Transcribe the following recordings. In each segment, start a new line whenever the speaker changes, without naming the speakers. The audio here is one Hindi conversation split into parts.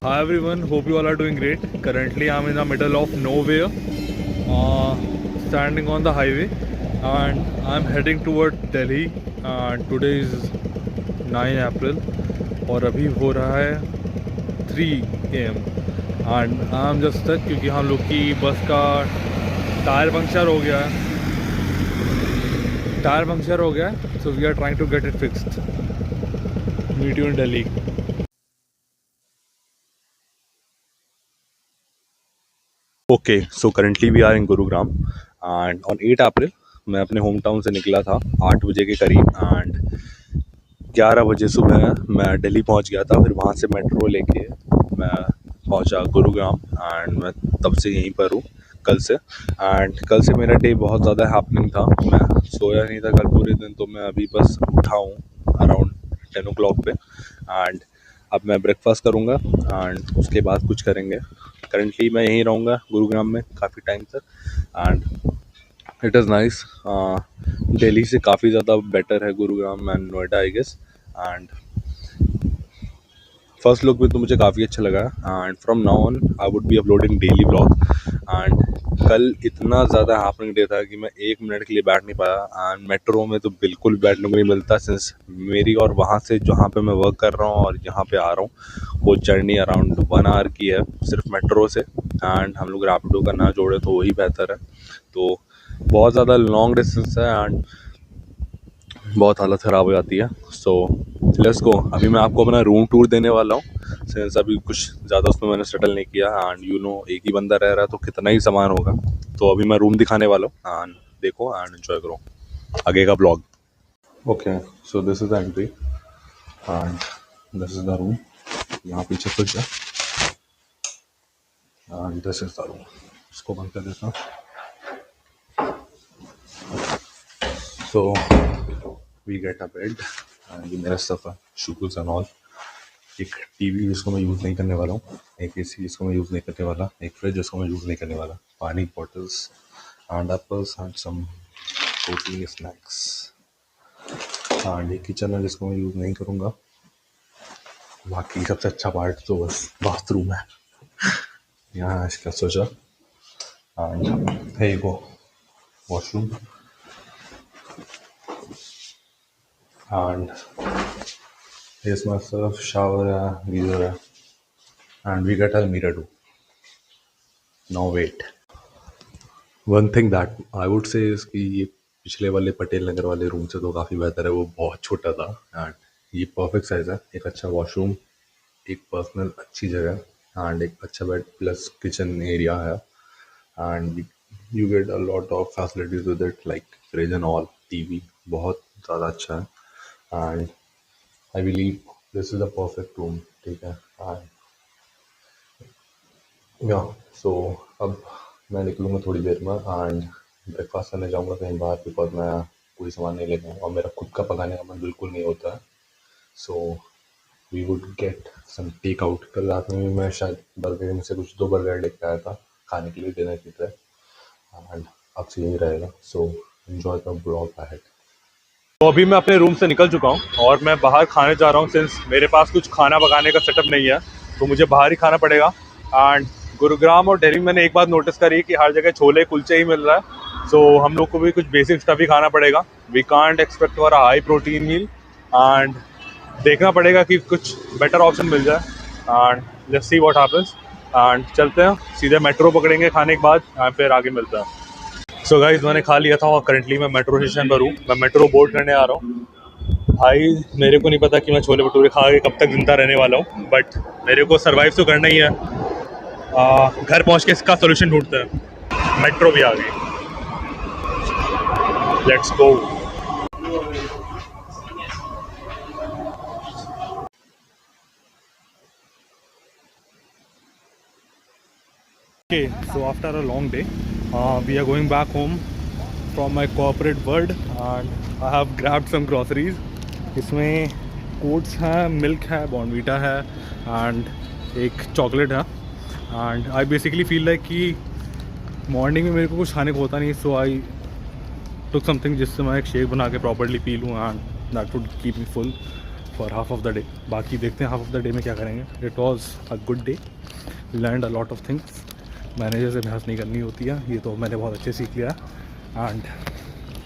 Hi everyone, hope you all are doing great. Currently I'm in the middle of nowhere, standing on the highway, and I'm heading toward Delhi. And today is 9 April और अभी हो रहा है 3 AM and I am just stuck क्योंकि हम लोग की बस का टायर पंक्चर हो गया है। So we are trying to get it fixed. Meet you in Delhi. Okay, so currently we are in Gurugram and on 8 April मैं अपने होम टाउन से निकला था 8 बजे के करीब एंड 11 बजे सुबह मैं दिल्ली पहुंच गया था। फिर वहां से मेट्रो लेके मैं पहुंचा गुरुग्राम एंड मैं तब से यहीं पर हूँ कल से। एंड कल से मेरा डे बहुत ज़्यादा हैपनिंग था। मैं सोया नहीं था कल पूरे दिन, तो मैं अभी बस उठा हूँ अराउंड 10 o'clock पे एंड अब मैं ब्रेकफास्ट करूँगा एंड उसके बाद कुछ करेंगे। करंटली मैं यहीं रहूँगा गुरुग्राम में काफ़ी टाइम तक and it is nice. Delhi से काफ़ी ज़्यादा बेटर है Gurugram and Noida I guess. And first look में तो मुझे काफ़ी अच्छा लगा and from now on I would be uploading daily blog. And कल इतना ज़्यादा हैपनिंग डे था कि मैं 1 मिनट के लिए बैठ नहीं पाया एंड मेट्रो में तो बिल्कुल बैठने को नहीं मिलता सिंस मेरी और वहाँ से जहाँ पे मैं वर्क कर रहा हूँ और यहाँ पे आ रहा हूँ वो जर्नी अराउंड 1 आवर की है सिर्फ मेट्रो से। एंड हम लोग रैपिडो का ना जोड़े तो वही बेहतर है। तो बहुत ज़्यादा लॉन्ग डिस्टेंस है एंड बहुत हालत ख़राब हो जाती है। So let's go. अभी मैं आपको अपना रूम टूर देने वाला हूँ सिंस अभी कुछ ज़्यादा उसमें मैंने सेटल नहीं किया एंड यू नो एक ही बंदा रह रहा है तो कितना ही सामान होगा। तो अभी मैं रूम दिखाने वाला हूँ एंड देखो एंड एंजॉय करो आगे का blog. Okay, so this is the entry and this is the room. यहाँ पीछे कुछ है and this is the room. इसको बंद कर देता हूँ। So we get a bed and ये मेरा स्टफ है, शूज एंड ऑल। एक टीवी जिसको मैं यूज़ नहीं करने वाला हूँ, एक एसी जिसको मैं यूज़ नहीं करने वाला, एक फ्रिज जिसको मैं यूज़ नहीं करने वाला, पानी bottles and apples and some protein snacks and एक किचन है जिसको मैं यूज़ नहीं करूँगा। बाकी सबसे अच्छा पार्ट तो बस बाथरूम है। यहाँ इसका सोचा एंड है वो washroom and here's myself, shower है, गीजर है and we get a mirror too. Now wait, one thing that I would say कि ये पिछले वाले पटेल नगर वाले रूम से तो काफ़ी बेहतर है। वो बहुत छोटा था एंड ये परफेक्ट साइज़ है। एक अच्छा वॉशरूम, एक पर्सनल अच्छी जगह एंड एक अच्छा बेड प्लस किचन एरिया है and you get a lot of facilities with it like fridge and all. TV बहुत ज़्यादा अच्छा है and I believe this is the perfect room. ठीक है एंड या सो अब मैं निकलूँगा थोड़ी देर में एंड ब्रेकफास्ट करने जाऊँगा कहीं बाहर बिकॉज मैं कोई सामान नहीं लेके आया और मेरा खुद का पकाने का मन बिल्कुल नहीं होता है। So we would get some take out. कल रात में भी मैं शायद बर्गर में से कुछ 2 बर्गर लेके आया था खाने के लिए डिनर की तरह एंड अब से यही रहेगा। So enjoy the blog ahead. तो अभी मैं अपने रूम से निकल चुका हूँ और मैं बाहर खाने जा रहा हूँ सिंस मेरे पास कुछ खाना पकाने का सेटअप नहीं है तो मुझे बाहर ही खाना पड़ेगा। एंड गुरुग्राम और दिल्ली में मैंने एक बात नोटिस करी कि हर जगह छोले कुलचे ही मिल रहा है। सो हम लोग को भी कुछ बेसिक स्टफ ही खाना पड़ेगा। We can't expect for a high protein meal and देखना पड़ेगा कि कुछ बेटर ऑप्शन मिल जाए and let's see what happens. And चलते हैं सीधे मेट्रो पकड़ेंगे खाने के बाद एंड फिर आगे मिलते हैं। सो गाइस मैंने खा लिया था और करंटली मैं मेट्रो स्टेशन पर हूँ। मैं मेट्रो बोर्ड करने आ रहा हूँ। भाई मेरे को नहीं पता कि मैं छोले भटूरे खा के कब तक जिंदा रहने वाला हूँ बट मेरे को सरवाइव तो करना ही है। घर पहुँच के इसका सोल्यूशन ढूंढते हैं। मेट्रो भी आ गई, let's go. Okay, so after a long day, we are going back home from my corporate world and I have grabbed some groceries. इसमें कोट्स हैं, मिल्क है, बॉर्नवीटा है एंड एक चॉकलेट है and I basically feel like कि मॉर्निंग में मेरे को कुछ खाने को होता नहीं सो आई टुक समथिंग जिससे मैं एक शेक बना के प्रॉपर्ली पी लूँ and that would keep me full.
For half of the day. बाकी देखते हैं हाफ ऑफ द डे में क्या करेंगे। It was a good day, learned a lot of things. Manager से बहस नहीं करनी होती है, ये तो मैंने बहुत अच्छे सीख लिया। एंड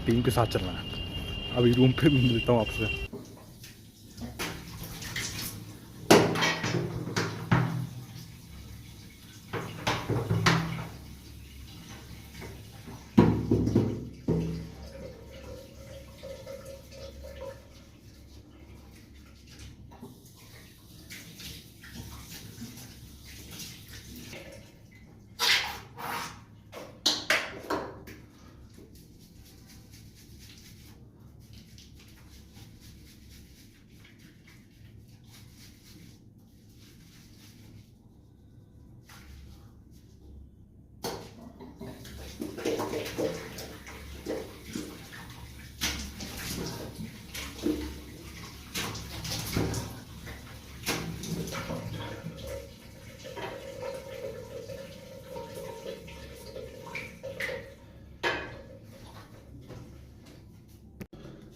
टीम के साथ चलना है। अभी रूम पे मिलता हूँ आपसे।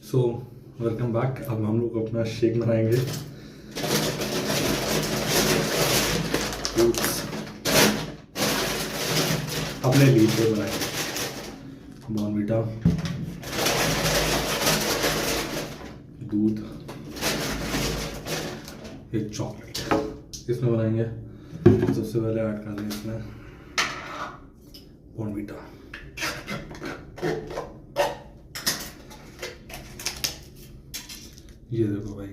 So welcome back. अब हम लोग अपना शेक बनाएंगे। अपने लिए शेक बनाएंगे। बॉर्नवीटा, दूध, एक चॉकलेट इसमें बनाएंगे। सबसे पहले ऐड कर लें इसमें बॉर्नवीटा। ये देखो भाई,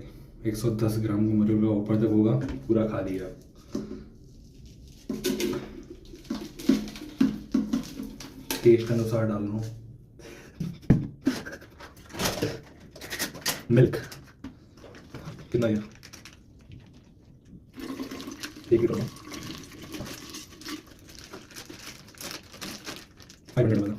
110 ग्राम का मेरे को ऊपर तक होगा, पूरा खा लिया। टेस्ट अनुसार डाल लो मिल्क। कितना गया? ठीक है, 5 मिनट में।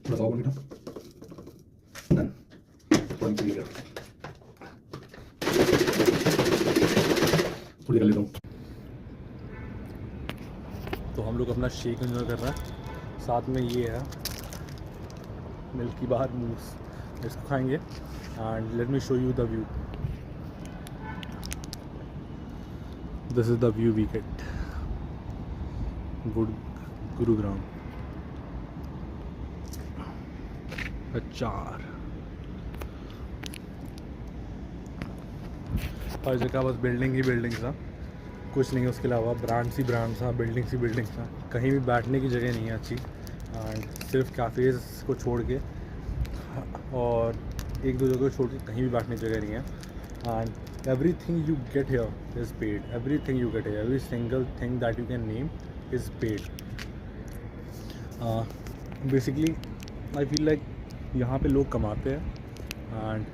बताओ बेटा, डन। थोड़ी कर लेता हूँ। तो हम लोग अपना शेक एंजॉय कर रहे हैं। साथ में ये है मिल्की बार मूस, इसको खाएंगे। And let me show you the view. This is the view we get. Gurugram. अचार हर जगह बस बिल्डिंग ही बिल्डिंग्स था, कुछ नहीं उसके अलावा। ब्रांड्स ही ब्रांड्स था, बिल्डिंग्स ही बिल्डिंग्स था। कहीं भी बैठने की जगह नहीं है अच्छी। एंड सिर्फ कैफ़ेज़ को छोड़ के और एक दो जगह को छोड़ के कहीं भी बैठने की जगह नहीं है। And every thing you get here is paid. Every thing you get here, every single thing that you can name is paid. Basically I feel like यहाँ पे लोग कमाते हैं एंड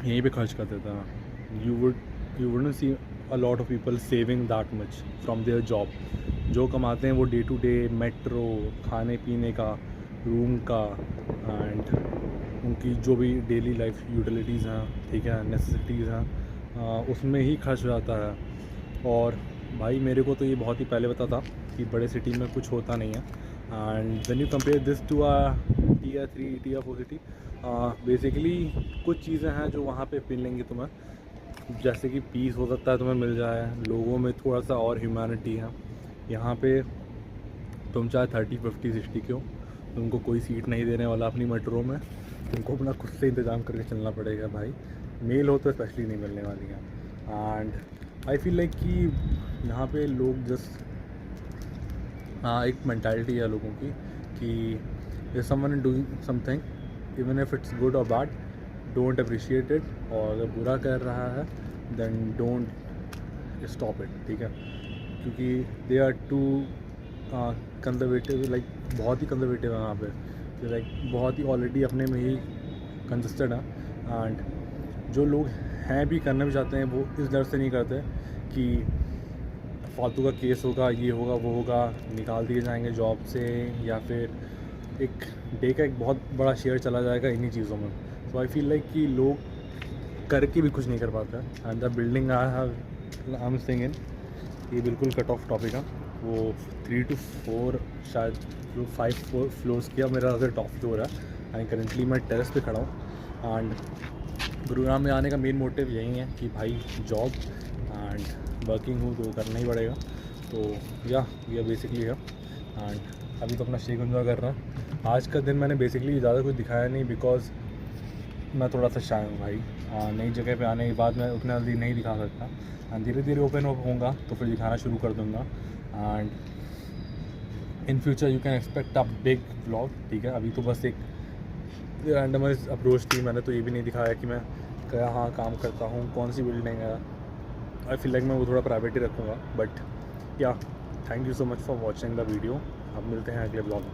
यहीं पे खर्च कर देते हैं। You would see a lot of people saving that much from their job. जो कमाते हैं वो डे टू डे मेट्रो, खाने पीने का, रूम का एंड उनकी जो भी डेली लाइफ यूटिलिटीज़ हैं, ठीक है, नेसेसिटीज़ हैं, उसमें ही खर्च हो जाता है। और भाई मेरे को तो ये बहुत ही पहले पता था कि बड़े सिटी में कुछ होता नहीं है। And when you compare this to Tier 3 Tier 4 city, basically कुछ चीज़ें हैं जो वहाँ पे मिलेंगी तुम्हें, जैसे कि पीस हो सकता है तुम्हें मिल जाए, लोगों में थोड़ा सा और ह्यूमैनिटी है। यहाँ पे तुम चाहे 30, 50, 60 के हो, तुमको कोई सीट नहीं देने वाला अपनी मेट्रो में। तुमको अपना खुद से इंतज़ाम करके चलना पड़ेगा भाई। मेल हो तो स्पेशली नहीं मिलने वाली है। एंड आई फील लाइक कि यहाँ पे लोग जस्ट एक मैंटालिटी है लोगों की कि if someone is doing something, even if it's good or bad, don't appreciate it। और अगर बुरा कर रहा है then don't stop it, ठीक है। क्योंकि they are too conservative, like बहुत ही conservative है वहाँ पे, लाइक बहुत ही ऑलरेडी अपने में ही कंसिस्टेंट है। एंड जो लोग हैं भी करना भी चाहते हैं वो इस डर से नहीं करते कि फालतू का केस होगा, ये होगा, वो होगा, निकाल दिए जाएंगे जॉब से, या फिर एक डे का एक बहुत बड़ा शेयर चला जाएगा इन्हीं चीज़ों में। तो आई फील लाइक कि लोग करके भी कुछ नहीं कर पाते हैं। And the building I am staying in, ये बिल्कुल कट ऑफ टॉपिक है। वो 3 to 4 शायद 5 फ्लोर्स किया, मेरा अगर टॉप फ्लोर है। एंड करेंटली मैं टेरेस पे खड़ा हूँ। एंड गुरुग्राम में आने का मेन मोटिव यही है कि भाई जॉब एंड वर्किंग हूँ तो करना ही पड़ेगा। तो या ये बेसिकली है। एंड अभी तो अपना शेक एंजॉय कर रहा हूँ। आज का दिन मैंने बेसिकली ज़्यादा कुछ दिखाया नहीं, बिकॉज मैं थोड़ा सा शाय हूँ भाई। नई जगह पे आने के बाद मैं उतना जल्दी नहीं दिखा सकता। एंड धीरे धीरे ओपन अप होऊंगा तो फिर दिखाना शुरू कर दूँगा। And in future you can expect a big vlog, ठीक है। अभी तो बस एक रैंडमाइज अप्रोच थी, मैंने तो ये भी नहीं दिखाया कि मैं कहाँ काम करता हूँ, कौन सी बिल्डिंग है। आई फील लाइक मैं वो थोड़ा प्राइवेट ही रखूँगा। बट या thank you so much for watching the video. अब मिलते हैं अगले ब्लॉग में।